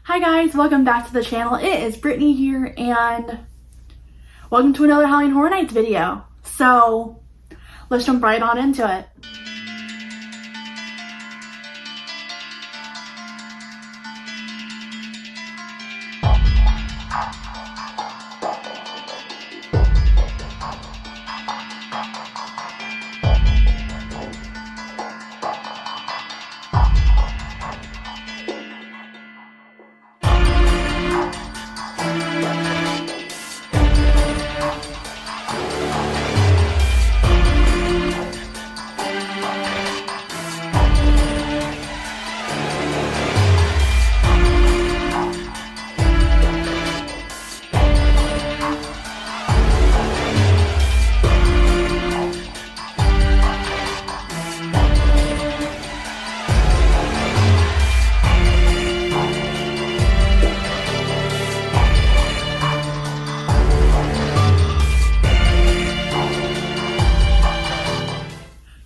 Hi guys, welcome back to the channel. It is Brittany here and welcome to another Halloween Horror Nights video. So let's jump right on into it.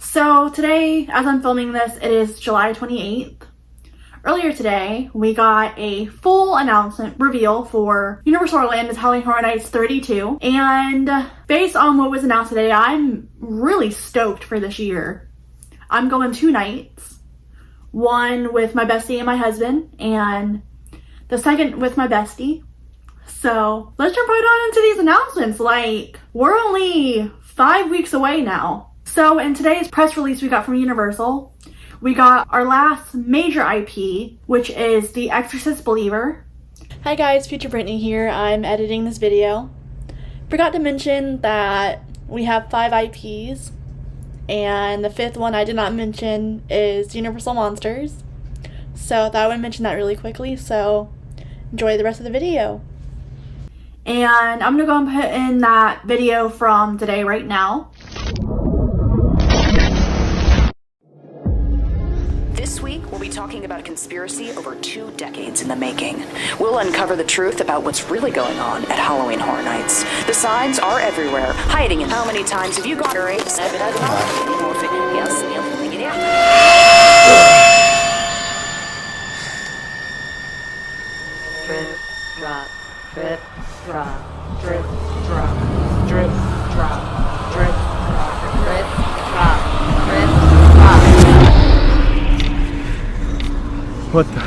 So today, as I'm filming this, it is July 28th. Earlier today, we got a full announcement reveal for Universal Orlando's Halloween Horror Nights 32. And based on what was announced today, I'm really stoked for this year. I'm going 2 nights. One with my bestie and my husband, and the second with my bestie. So let's jump right on into these announcements. We're only 5 weeks away now. So in today's press release we got from Universal, we got our last major IP, which is The Exorcist Believer. Hi guys, Future Brittany here. I'm editing this video. Forgot to mention that we have 5 IPs, and the 5th one I did not mention is Universal Monsters. So I thought I would mention that really quickly, so enjoy the rest of the video. And I'm gonna go and put in that video from today right now. This week, we'll be talking about a conspiracy over 2 decades in the making. We'll uncover the truth about what's really going on at Halloween Horror Nights. The signs are everywhere, hiding in how many times have you gone to rapes? Drip, drop, drip, drop, drip, drop, drip, drop, drip, drop, drip, drop, drip, drop. What the?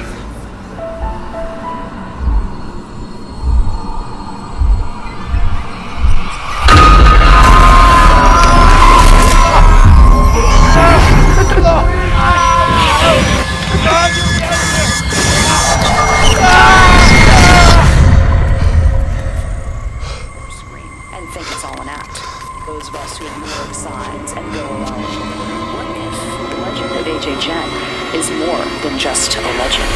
Scream and think it's all an act. Those of us who ignore the signs and go alone. What if the legend of AJ Jen is more than just a legend?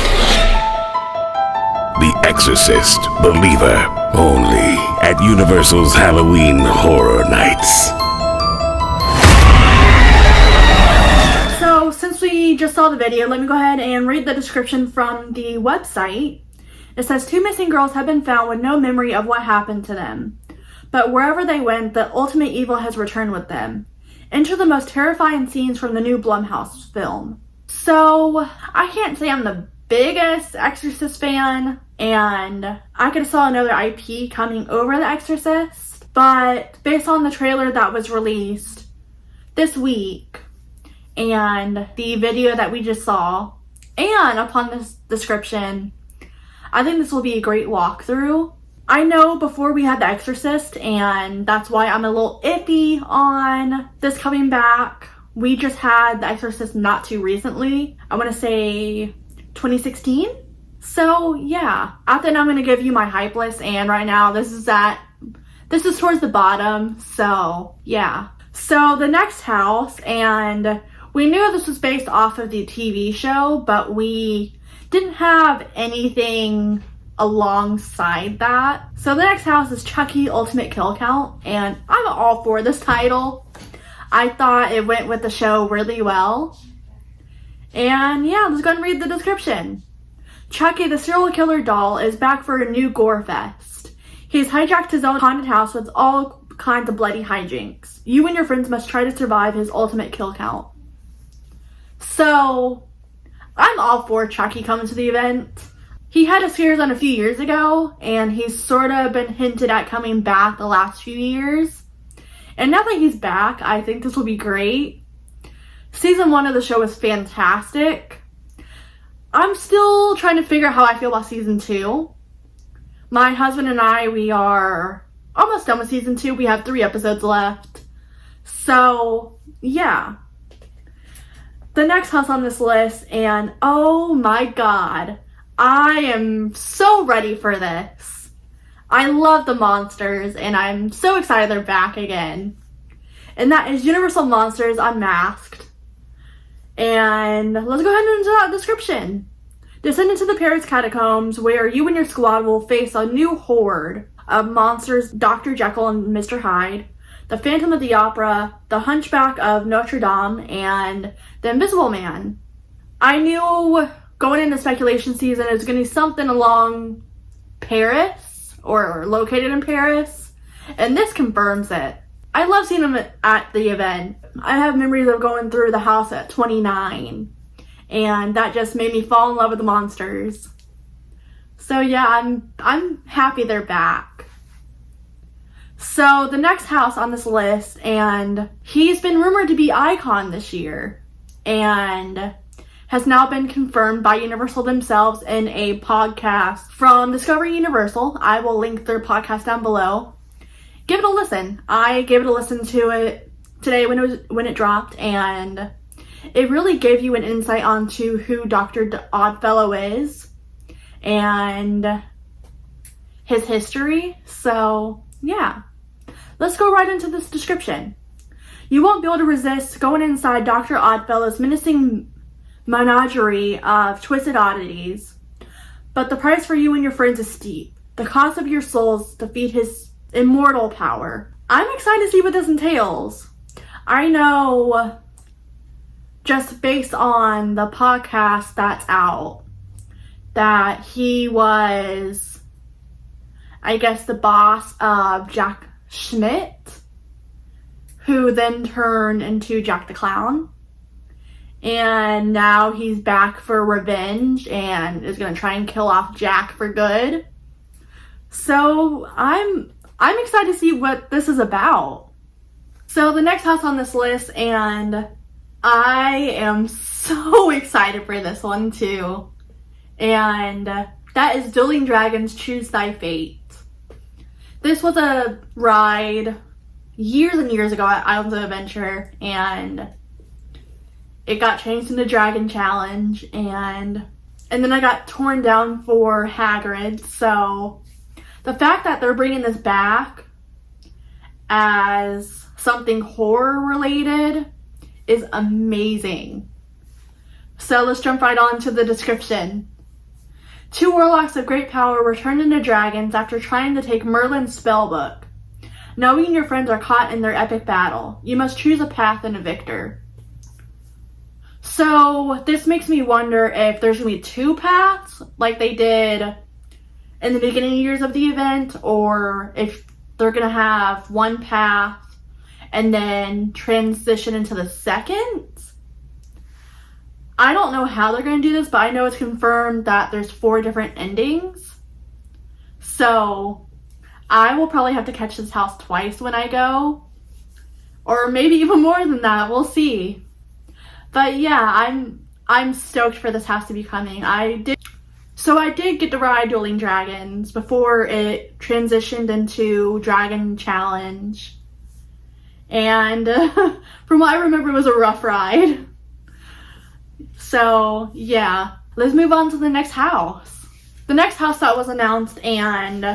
The Exorcist Believer, only at Universal's Halloween Horror Nights. So since we just saw the video, let me go ahead and read the description from the website. It says 2 missing girls have been found with no memory of what happened to them. But wherever they went, the ultimate evil has returned with them. Enter the most terrifying scenes from the new Blumhouse film. So I can't say I'm the biggest Exorcist fan, and I could have saw another IP coming over The Exorcist, but based on the trailer that was released this week and the video that we just saw, and upon this description, I think this will be a great walkthrough. I know before we had The Exorcist, and that's why I'm a little iffy on this coming back. We just had The Exorcist not too recently. I want to say 2016. So yeah, after that I'm going to give you my hype list, and right now this is towards the bottom. So yeah. So the next house, and we knew this was based off of the TV show, but we didn't have anything alongside that. So the next house is Chucky Ultimate Kill Count, and I'm all for this title. I thought it went with the show really well. And yeah, let's go and read the description. Chucky, the serial killer doll, is back for a new gore fest. He's hijacked his own haunted house with all kinds of bloody hijinks. You and your friends must try to survive his ultimate kill count. So I'm all for Chucky coming to the event. He had a scare zone a few years ago, and he's sort of been hinted at coming back the last few years. And now that he's back, I think this will be great. Season 1 of the show was fantastic. I'm still trying to figure out how I feel about season 2. My husband and I, we are almost done with season 2. We have 3 episodes left. So, yeah. The next house on this list, and oh my god, I am so ready for this. I love the monsters, and I'm so excited they're back again. And that is Universal Monsters Unmasked. And let's go ahead and into that description. Descend into the Paris catacombs, where you and your squad will face a new horde of monsters: Dr. Jekyll and Mr. Hyde, the Phantom of the Opera, the Hunchback of Notre Dame, and the Invisible Man. I knew going into speculation season it was going to be something along Paris, or located in Paris, and this confirms it. I love seeing them at the event. I have memories of going through the house at 29, and that just made me fall in love with the monsters. So yeah, I'm happy they're back. So the next house on this list, and he's been rumored to be Icon this year, and has now been confirmed by Universal themselves in a podcast from Discovery Universal. I will link their podcast down below. Give it a listen. I gave it a listen to it today when it dropped, and it really gave you an insight onto who Dr. Oddfellow is and his history. So yeah, let's go right into this description. You won't be able to resist going inside Dr. Oddfellow's menacing menagerie of twisted oddities, but the price for you and your friends is steep. The cost of your souls to feed his immortal power. I'm excited to see what this entails. I know, just based on the podcast that's out, that he was, I guess, the boss of Jack Schmidt, who then turned into Jack the Clown. And now he's back for revenge and is going to try and kill off Jack for good. So I'm excited to see what this is about. So the next house on this list, and I am so excited for this one too, and that is Dueling Dragons Choose Thy Fate. This was a ride years and years ago at Islands of Adventure, and it got changed into Dragon Challenge, and then I got torn down for Hagrid. So the fact that they're bringing this back as something horror related is amazing. So let's jump right on to the description. 2 warlocks of great power were turned into dragons after trying to take Merlin's spellbook. Knowing your friends are caught in their epic battle, you must choose a path and a victor. So this makes me wonder if there's going to be 2 paths like they did in the beginning years of the event, or if they're going to have 1 path and then transition into the second. I don't know how they're going to do this, but I know it's confirmed that there's 4 different endings. So I will probably have to catch this house twice when I go, or maybe even more than that. We'll see. But yeah, I'm stoked for this house to be coming. I did get to ride Dueling Dragons before it transitioned into Dragon Challenge, and from what I remember, it was a rough ride. So yeah, let's move on to the next house. The next house that was announced, and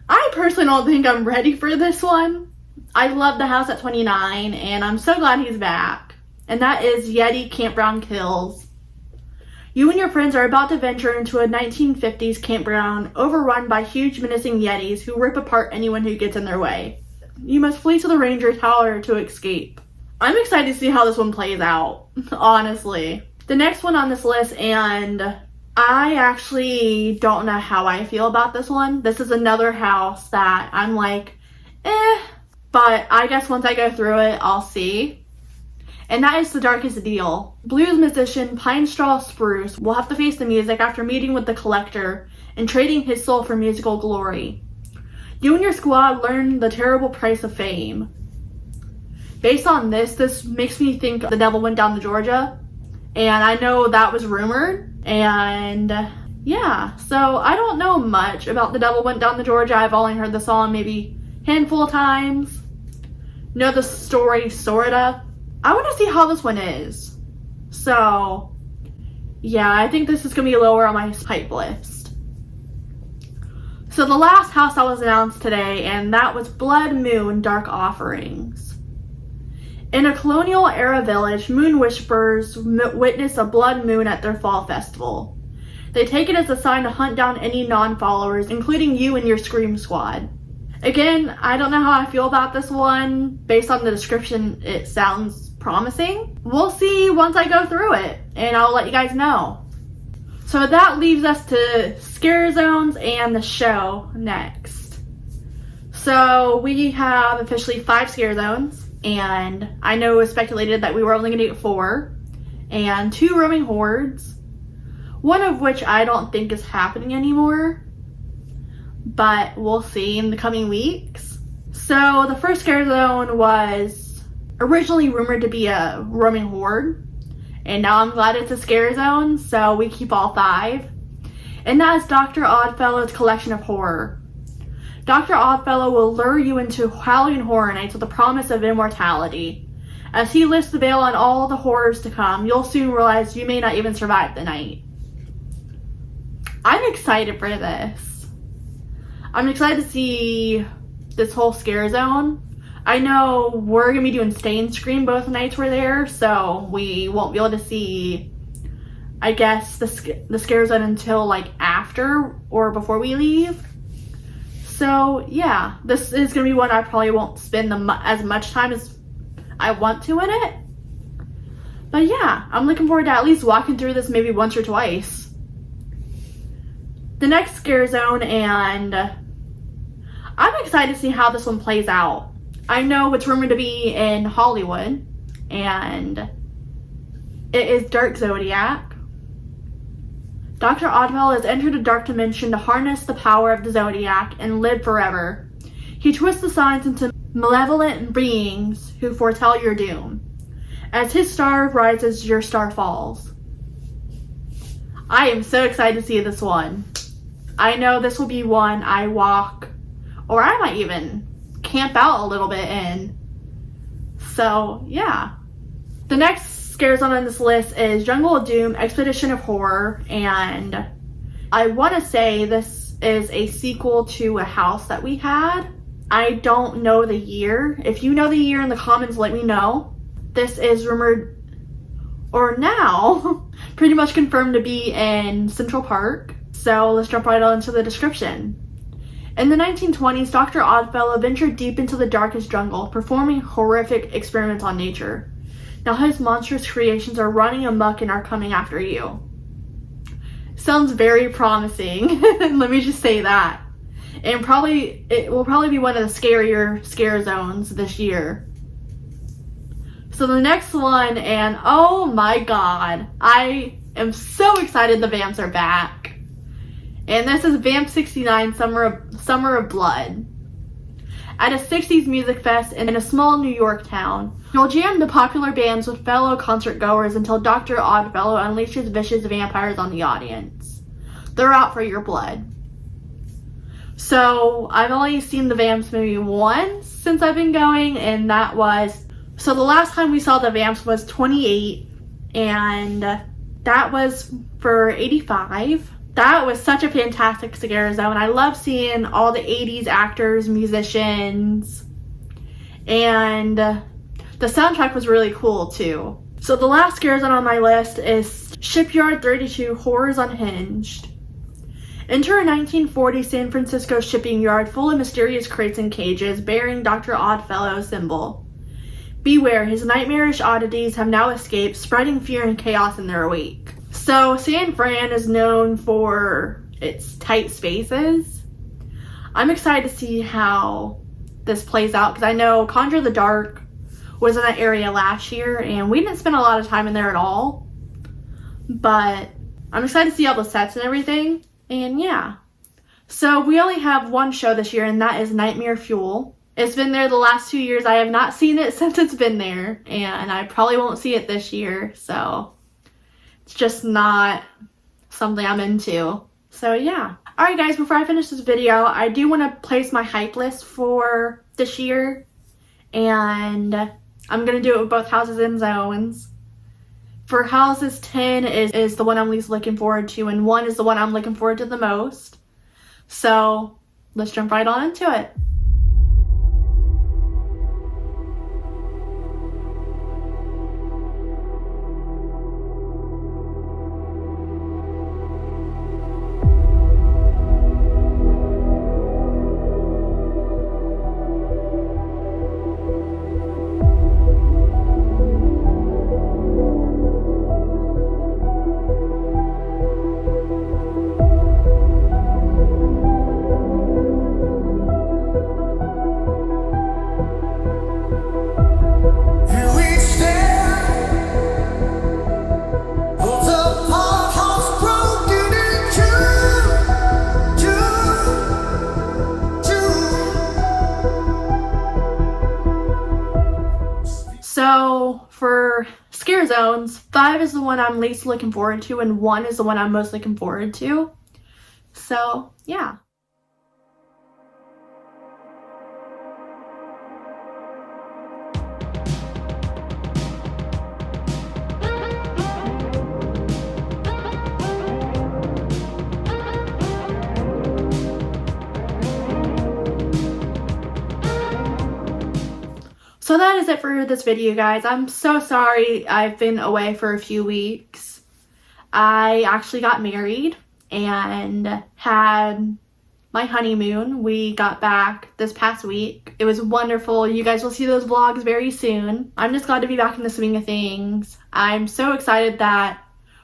I personally don't think I'm ready for this one. I love the house at 29, and I'm so glad he's back. And that is Yeti Campground Kills. You and your friends are about to venture into a 1950s campground overrun by huge menacing Yetis who rip apart anyone who gets in their way. You must flee to the Ranger Tower to escape. I'm excited to see how this one plays out, honestly. The next one on this list, and I actually don't know how I feel about this one. This is another house that I'm like, but I guess once I go through it, I'll see. and that is The Darkest Deal. Blues musician Pine Straw Spruce will have to face the music after meeting with the Collector and trading his soul for musical glory. You and your squad learn the terrible price of fame. Based on this makes me think The Devil Went Down to Georgia, and I know that was rumored, and yeah, so I don't know much about The Devil Went Down to Georgia. I've only heard the song maybe a handful of times. Know the story, sorta. I want to see how this one is. So, yeah, I think this is going to be lower on my hype list. So the last house that was announced today, and that was Blood Moon Dark Offerings. In a colonial-era village, moon whisperers witness a blood moon at their fall festival. They take it as a sign to hunt down any non-followers, including you and your Scream Squad. Again, I don't know how I feel about this one. Based on the description, it sounds promising. We'll see once I go through it, and I'll let you guys know. So that leaves us to Scare Zones and the show next. So we have officially 5 Scare Zones, and I know it was speculated that we were only going to get 4, and 2 roaming hordes, one of which I don't think is happening anymore, but we'll see in the coming weeks. So the first Scare Zone was originally rumored to be a roaming horde, and now I'm glad it's a Scare Zone, so we keep all 5. And that is Dr. Oddfellow's Collection of Horror. Dr. Oddfellow will lure you into Halloween Horror Nights with the promise of immortality. As he lifts the veil on all the horrors to come, you'll soon realize you may not even survive the night. I'm excited for this. I'm excited to see this whole Scare Zone. I know we're going to be doing Stay and Scream both nights we're there, so we won't be able to see, I guess, the Scare Zone until like after or before we leave. So yeah, this is going to be one I probably won't spend as much time as I want to in it. But yeah, I'm looking forward to at least walking through this maybe once or twice. The next Scare Zone, and I'm excited to see how this one plays out. I know it's rumored to be in Hollywood, and it is Dark Zodiac. Dr. Oddfellow has entered a dark dimension to harness the power of the Zodiac and live forever. He twists the signs into malevolent beings who foretell your doom. As his star rises, your star falls. I am so excited to see this one. I know this will be one I walk, or I might even camp out a little bit in. So yeah. The next Scare Zone on this list is Jungle of Doom Expedition of Horror, and I want to say this is a sequel to a house that we had. I don't know the year. If you know the year in the comments, let me know. This is rumored, or now pretty much confirmed, to be in Central Park. So let's jump right on into the description. In the 1920s, Dr. Oddfellow ventured deep into the darkest jungle, performing horrific experiments on nature. Now his monstrous creations are running amok and are coming after you. Sounds very promising. Let me just say that. And it will probably be one of the scarier Scare Zones this year. So the next one, and oh my god, I am so excited the Vamps are back. And this is Vamp 69 Summer of Blood. At a 60s music fest in a small New York town, you'll jam to popular bands with fellow concert goers until Dr. Oddfellow unleashes vicious vampires on the audience. They're out for your blood. So I've only seen the Vamps maybe once since I've been going, and that was, so the last time we saw the Vamps was 28, and that was for 85. That was such a fantastic Scare Zone. I love seeing all the 80s actors, musicians, and the soundtrack was really cool too. So the last Scare Zone on my list is Shipyard 32 Horrors Unhinged. Enter a 1940 San Francisco shipping yard full of mysterious crates and cages bearing Dr. Oddfellow's symbol. Beware, his nightmarish oddities have now escaped, spreading fear and chaos in their wake. So San Fran is known for its tight spaces. I'm excited to see how this plays out, because I know Conjure the Dark was in that area last year, and we didn't spend a lot of time in there at all. But I'm excited to see all the sets and everything, and yeah. So we only have one show this year, and that is Nightmare Fuel. It's been there the last 2 years. I have not seen it since it's been there, and I probably won't see it this year, so it's just not something I'm into. So yeah. Alright guys, before I finish this video, I do want to place my hype list for this year, and I'm going to do it with both houses and zones. For houses, 10 is the one I'm least looking forward to, and 1 is the one I'm looking forward to the most. So let's jump right on into it. So for scare zones, 5 is the one I'm least looking forward to, and 1 is the one I'm most looking forward to. So yeah. So that is it for this video, guys. I'm so sorry I've been away for a few weeks. I actually got married and had my honeymoon. We got back this past week. It was wonderful. You guys will see those vlogs very soon. I'm just glad to be back in the swing of things. I'm so excited that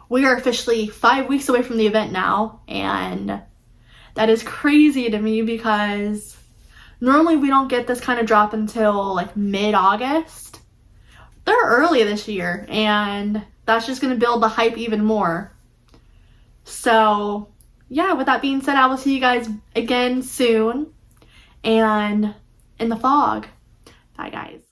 we are officially 5 weeks away from the event now, and that is crazy to me because normally we don't get this kind of drop until like mid-August. They're early this year, and that's just going to build the hype even more. So yeah, with that being said, I will see you guys again soon and in the fog. Bye guys.